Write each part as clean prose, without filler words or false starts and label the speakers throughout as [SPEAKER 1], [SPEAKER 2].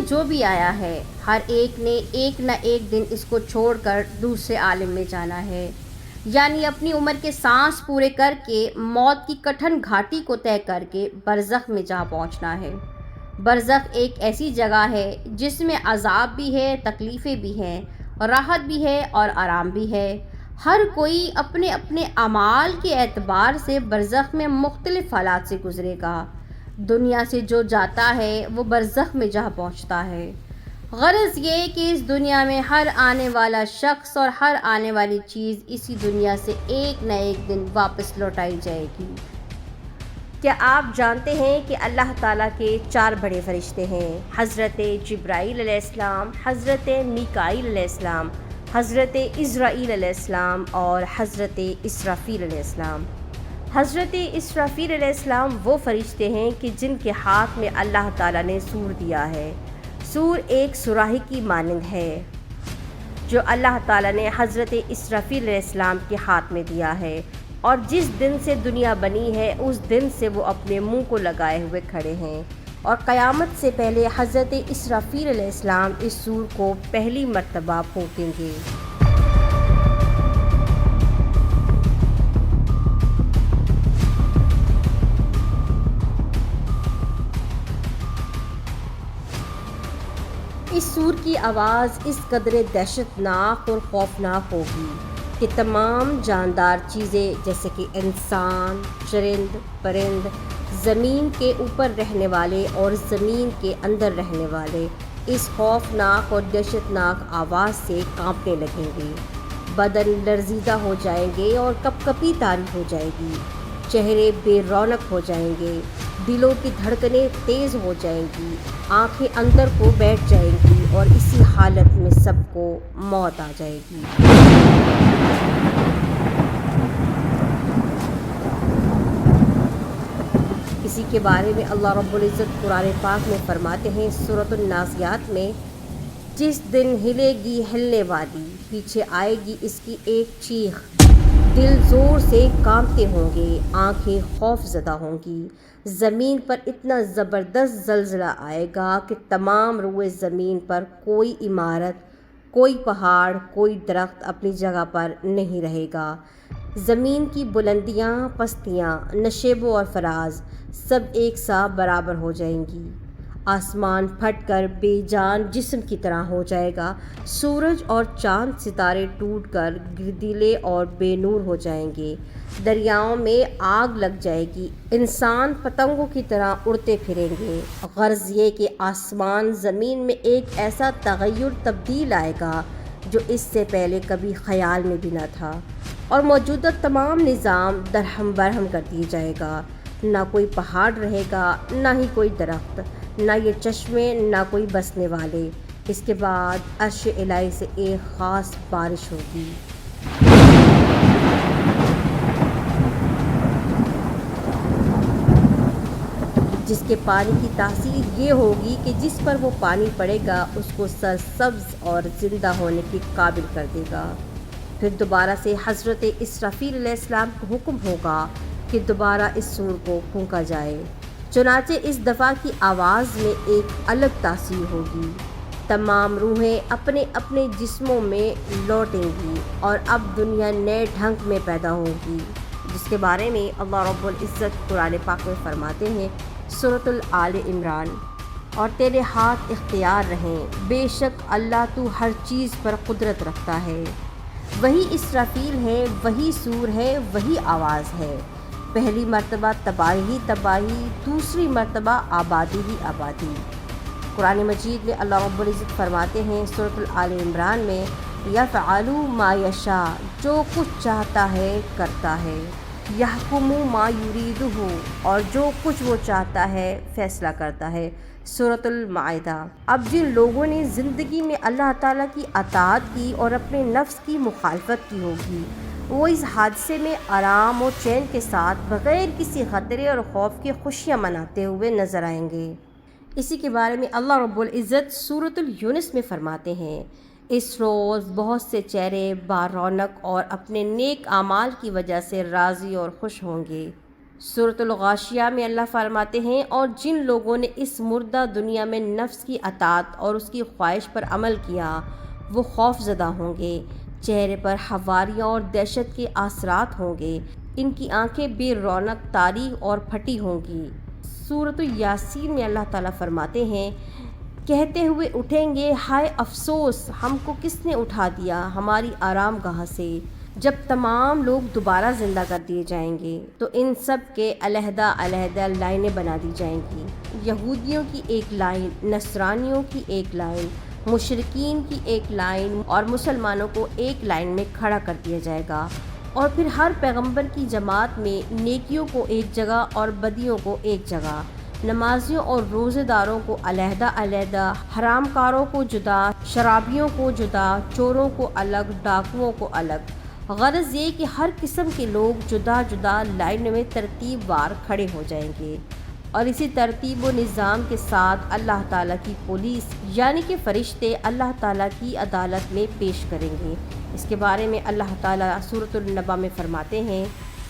[SPEAKER 1] جو بھی آیا ہے ہر ایک نے ایک نہ ایک دن اس کو چھوڑ کر دوسرے عالم میں جانا ہے، یعنی اپنی عمر کے سانس پورے کر کے موت کی کٹھن گھاٹی کو طے کر کے برزخ میں جا پہنچنا ہے۔ برزخ ایک ایسی جگہ ہے جس میں عذاب بھی ہے، تکلیفیں بھی ہیں، راحت بھی ہے اور آرام بھی ہے۔ ہر کوئی اپنے اپنے اعمال کے اعتبار سے برزخ میں مختلف حالات سے گزرے گا۔ دنیا سے جو جاتا ہے وہ برزخ میں جا پہنچتا ہے۔ غرض یہ کہ اس دنیا میں ہر آنے والا شخص اور ہر آنے والی چیز اسی دنیا سے ایک نہ ایک دن واپس لوٹائی جائے گی۔ کیا آپ جانتے ہیں کہ اللہ تعالیٰ کے 4 بڑے فرشتے ہیں؟ حضرت جبرائیل علیہ السلام، حضرت میکائیل علیہ السلام، حضرت عزرائیل علیہ السلام اور حضرت اسرافیل علیہ السلام۔ حضرت اسرافیل علیہ السلام وہ فرشتے ہیں کہ جن کے ہاتھ میں اللہ تعالیٰ نے سور دیا ہے۔ سور ایک صراحی کی مانند ہے جو اللہ تعالیٰ نے حضرت اسرافیل علیہ السلام کے ہاتھ میں دیا ہے، اور جس دن سے دنیا بنی ہے اس دن سے وہ اپنے منہ کو لگائے ہوئے کھڑے ہیں، اور قیامت سے پہلے حضرت اسرافیل علیہ السلام اس سور کو پہلی مرتبہ پھونکیں گے۔ اس سور کی آواز اس قدر دہشت ناک اور خوفناک ہوگی کہ تمام جاندار چیزیں جیسے کہ انسان، چرند، پرند، زمین کے اوپر رہنے والے اور زمین کے اندر رہنے والے اس خوفناک اور دہشت ناک آواز سے کانپنے لگیں گے۔ بدن لرزیدہ ہو جائیں گے اور کپ کپی طاری ہو جائے گی، چہرے بے رونق ہو جائیں گے، دلوں کی دھڑکنیں تیز ہو جائیں گی، آنکھیں اندر کو بیٹھ جائیں گی اور اسی حالت میں سب کو موت آ جائے گی۔ اسی کے بارے میں اللہ رب العزت قرآن پاک میں فرماتے ہیں سورۃ النازعات میں، جس دن ہلے گی ہلنے والی، پیچھے آئے گی اس کی ایک چیخ، دل زور سے کانپتے ہوں گے، آنکھیں خوف زدہ ہوں گی، زمین پر اتنا زبردست زلزلہ آئے گا کہ تمام روئے زمین پر کوئی عمارت، کوئی پہاڑ، کوئی درخت اپنی جگہ پر نہیں رہے گا۔ زمین کی بلندیاں، پستیاں، نشیب اور فراز سب ایک سا برابر ہو جائیں گی، آسمان پھٹ کر بے جان جسم کی طرح ہو جائے گا، سورج اور چاند ستارے ٹوٹ کر گردیلے اور بے نور ہو جائیں گے، دریاؤں میں آگ لگ جائے گی، انسان پتنگوں کی طرح اڑتے پھریں گے۔ غرض یہ کہ آسمان زمین میں ایک ایسا تغیر تبدیل آئے گا جو اس سے پہلے کبھی خیال میں بھی نہ تھا، اور موجودہ تمام نظام درہم برہم کر دیا جائے گا، نہ کوئی پہاڑ رہے گا، نہ ہی کوئی درخت، نہ یہ چشمے، نہ کوئی بسنے والے۔ اس کے بعد عرش الہی سے ایک خاص بارش ہوگی۔ جس کے پانی کی تاثیر یہ ہوگی کہ جس پر وہ پانی پڑے گا اس کو سرسبز اور زندہ ہونے کے قابل کر دے گا۔ پھر دوبارہ سے حضرت اسرافیل علیہ السلام کو حکم ہوگا کہ دوبارہ اس سور کو پھونکا جائے، چنانچہ اس دفعہ کی آواز میں ایک الگ تاثیر ہوگی، تمام روحیں اپنے اپنے جسموں میں لوٹیں گی اور اب دنیا نئے ڈھنگ میں پیدا ہوگی، جس کے بارے میں اللہ رب العزت قرآن پاک میں فرماتے ہیں سورۃ آل عمران، اور تیرے ہاتھ اختیار رہیں، بے شک اللہ تو ہر چیز پر قدرت رکھتا ہے۔ وہی اسرافیل ہے، وہی سور ہے، وہی آواز ہے، پہلی مرتبہ تباہی تباہی، دوسری مرتبہ آبادی ہی آبادی۔ قرآن مجید میں اللہ رب العزت فرماتے ہیں سورۃ آل عمران میں، یفعل ما یشاء، جو کچھ چاہتا ہے کرتا ہے، یحکم ما یریدہ، اور جو کچھ وہ چاہتا ہے فیصلہ کرتا ہے۔ سورۃ المائدہ۔ اب جن لوگوں نے زندگی میں اللہ تعالیٰ کی اطاعت کی اور اپنے نفس کی مخالفت کی ہوگی، وہ اس حادثے میں آرام و چین کے ساتھ بغیر کسی خطرے اور خوف کے خوشیاں مناتے ہوئے نظر آئیں گے۔ اسی کے بارے میں اللہ رب العزت سورۃ یونس میں فرماتے ہیں، اس روز بہت سے چہرے بارونق اور اپنے نیک اعمال کی وجہ سے راضی اور خوش ہوں گے۔ سورۃ الغاشیہ میں اللہ فرماتے ہیں، اور جن لوگوں نے اس مردہ دنیا میں نفس کی اطاعت اور اس کی خواہش پر عمل کیا وہ خوف زدہ ہوں گے، چہرے پر حواریاں اور دہشت کے اثرات ہوں گے، ان کی آنکھیں بے رونق تاریک اور پھٹی ہوں گی۔ سورۃ یاسین میں اللہ تعالیٰ فرماتے ہیں، کہتے ہوئے اٹھیں گے، ہائے افسوس، ہم کو کس نے اٹھا دیا ہماری آرام گاہ سے۔ جب تمام لوگ دوبارہ زندہ کر دیے جائیں گے تو ان سب کے علیحدہ علیحدہ لائنیں بنا دی جائیں گی، یہودیوں کی ایک لائن، نصرانیوں کی ایک لائن، مشرکین کی ایک لائن، اور مسلمانوں کو ایک لائن میں کھڑا کر دیا جائے گا، اور پھر ہر پیغمبر کی جماعت میں نیکیوں کو ایک جگہ اور بدیوں کو ایک جگہ، نمازیوں اور روزے داروں کو علیحدہ علیحدہ، حرام کاروں کو جدا، شرابیوں کو جدا، چوروں کو الگ، ڈاکوؤں کو الگ۔ غرض یہ کہ ہر قسم کے لوگ جدا جدا لائن میں ترتیب وار کھڑے ہو جائیں گے، اور اسی ترتیب و نظام کے ساتھ اللہ تعالیٰ کی پولیس یعنی کہ فرشتے اللہ تعالیٰ کی عدالت میں پیش کریں گے۔ اس کے بارے میں اللہ تعالیٰ سورۃ النبا میں فرماتے ہیں،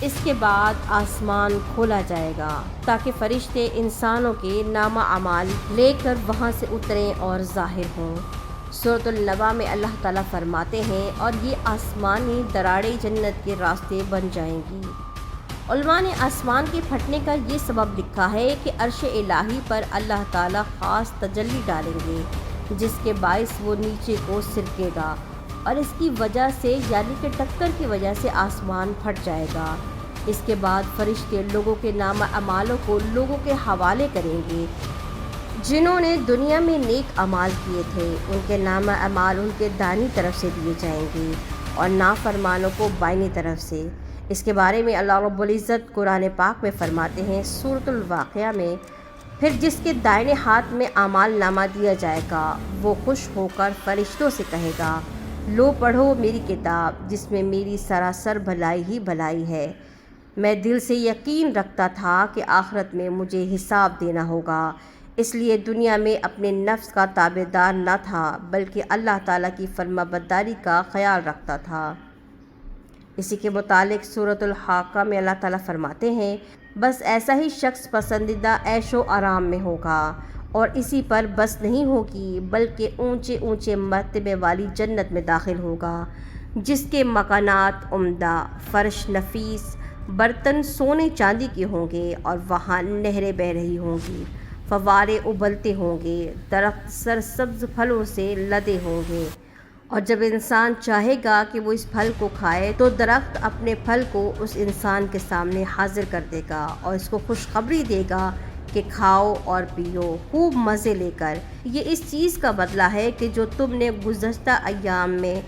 [SPEAKER 1] اس کے بعد آسمان کھولا جائے گا تاکہ فرشتے انسانوں کے نامہ اعمال لے کر وہاں سے اتریں اور ظاہر ہوں۔ سورۃ النبا میں اللہ تعالیٰ فرماتے ہیں، اور یہ آسمانی دراڑیں جنت کے راستے بن جائیں گی۔ علماء نے آسمان کے پھٹنے کا یہ سبب لکھا ہے کہ عرش الہی پر اللہ تعالیٰ خاص تجلی ڈالیں گے، جس کے باعث وہ نیچے کو سرکے گا، اور اس کی وجہ سے یعنی کہ ٹکر کی وجہ سے آسمان پھٹ جائے گا۔ اس کے بعد فرشتے لوگوں کے نامہ اعمالوں کو لوگوں کے حوالے کریں گے۔ جنہوں نے دنیا میں نیک اعمال کیے تھے ان کے نامہ اعمال ان کے دائیں طرف سے دیے جائیں گے، اور نافرمانوں کو بائیں طرف سے۔ اس کے بارے میں اللہ رب العزت قرآن پاک میں فرماتے ہیں، سورۃ الواقعہ میں، پھر جس کے دائیں ہاتھ میں اعمال نامہ دیا جائے گا وہ خوش ہو کر فرشتوں سے کہے گا، لو پڑھو میری کتاب جس میں میری سراسر بھلائی ہی بھلائی ہے۔ میں دل سے یقین رکھتا تھا کہ آخرت میں مجھے حساب دینا ہوگا، اس لیے دنیا میں اپنے نفس کا تابع دار نہ تھا بلکہ اللہ تعالیٰ کی فرما برداری کا خیال رکھتا تھا۔ اسی کے متعلق سورۃ الحاقہ میں اللہ تعالیٰ فرماتے ہیں، بس ایسا ہی شخص پسندیدہ عیش و آرام میں ہوگا، اور اسی پر بس نہیں ہوگی بلکہ اونچے اونچے مرتبے والی جنت میں داخل ہوگا، جس کے مکانات عمدہ، فرش نفیس، برتن سونے چاندی کے ہوں گے، اور وہاں نہریں بہہ رہی ہوں گی، فوارے ابلتے ہوں گے، درخت سرسبز پھلوں سے لدے ہوں گے، اور جب انسان چاہے گا کہ وہ اس پھل کو کھائے تو درخت اپنے پھل کو اس انسان کے سامنے حاضر کر دے گا اور اس کو خوشخبری دے گا کہ کھاؤ اور پیو خوب مزے لے کر، یہ اس چیز کا بدلہ ہے کہ جو تم نے گزشتہ ایام میں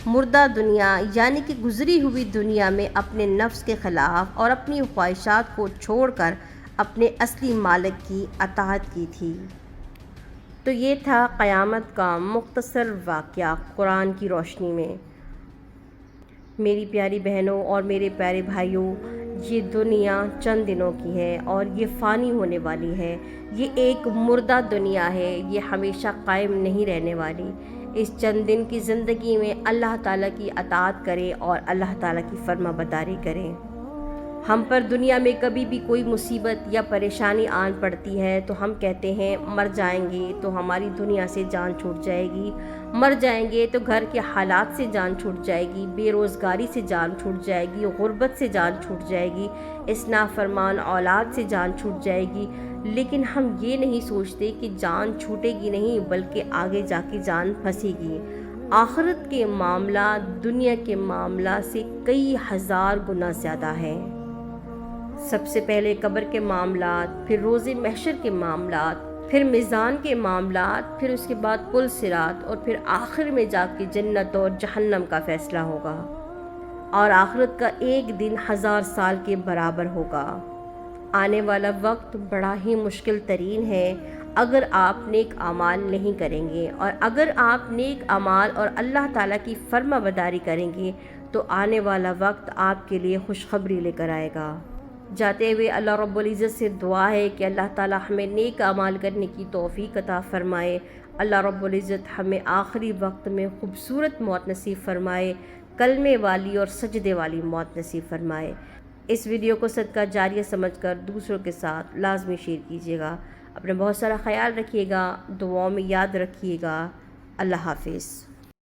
[SPEAKER 1] مردہ دنیا یعنی کہ گزری ہوئی دنیا میں اپنے نفس کے خلاف اور اپنی خواہشات کو چھوڑ کر اپنے اصلی مالک کی اطاعت کی تھی۔ تو یہ تھا قیامت کا مختصر واقعہ قرآن کی روشنی میں۔ میری پیاری بہنوں اور میرے پیارے بھائیوں، یہ دنیا چند دنوں کی ہے اور یہ فانی ہونے والی ہے، یہ ایک مردہ دنیا ہے، یہ ہمیشہ قائم نہیں رہنے والی۔ اس چند دن کی زندگی میں اللہ تعالیٰ کی اطاعت کریں اور اللہ تعالیٰ کی فرما برداری کریں۔ ہم پر دنیا میں کبھی بھی کوئی مصیبت یا پریشانی آن پڑتی ہے تو ہم کہتے ہیں مر جائیں گے تو ہماری دنیا سے جان چھوٹ جائے گی، مر جائیں گے تو گھر کے حالات سے جان چھوٹ جائے گی، بے روزگاری سے جان چھوٹ جائے گی، غربت سے جان چھوٹ جائے گی، اس نافرمان اولاد سے جان چھوٹ جائے گی۔ لیکن ہم یہ نہیں سوچتے کہ جان چھوٹے گی نہیں بلکہ آگے جا کے جان پھنسے گی۔ آخرت کے معاملات دنیا کے معاملات سے کئی ہزار گنا زیادہ ہیں۔ سب سے پہلے قبر کے معاملات، پھر روز محشر کے معاملات، پھر میزان کے معاملات، پھر اس کے بعد پل صراط، اور پھر آخر میں جا کے جنت اور جہنم کا فیصلہ ہوگا، اور آخرت کا ایک دن 1000 سال کے برابر ہوگا۔ آنے والا وقت بڑا ہی مشکل ترین ہے اگر آپ نیک اعمال نہیں کریں گے، اور اگر آپ نیک اعمال اور اللہ تعالیٰ کی فرما برداری کریں گے تو آنے والا وقت آپ کے لیے خوشخبری لے کر آئے گا۔ جاتے ہوئے اللہ رب العزت سے دعا ہے کہ اللہ تعالیٰ ہمیں نیک اعمال کرنے کی توفیق عطا فرمائے، اللہ رب العزت ہمیں آخری وقت میں خوبصورت موت نصیب فرمائے، کلمے والی اور سجدے والی موت نصیب فرمائے۔ اس ویڈیو کو صدقہ جاریہ سمجھ کر دوسروں کے ساتھ لازمی شیئر کیجیے گا۔ اپنا بہت سارا خیال رکھیے گا، دعاؤں میں یاد رکھیے گا۔ اللہ حافظ۔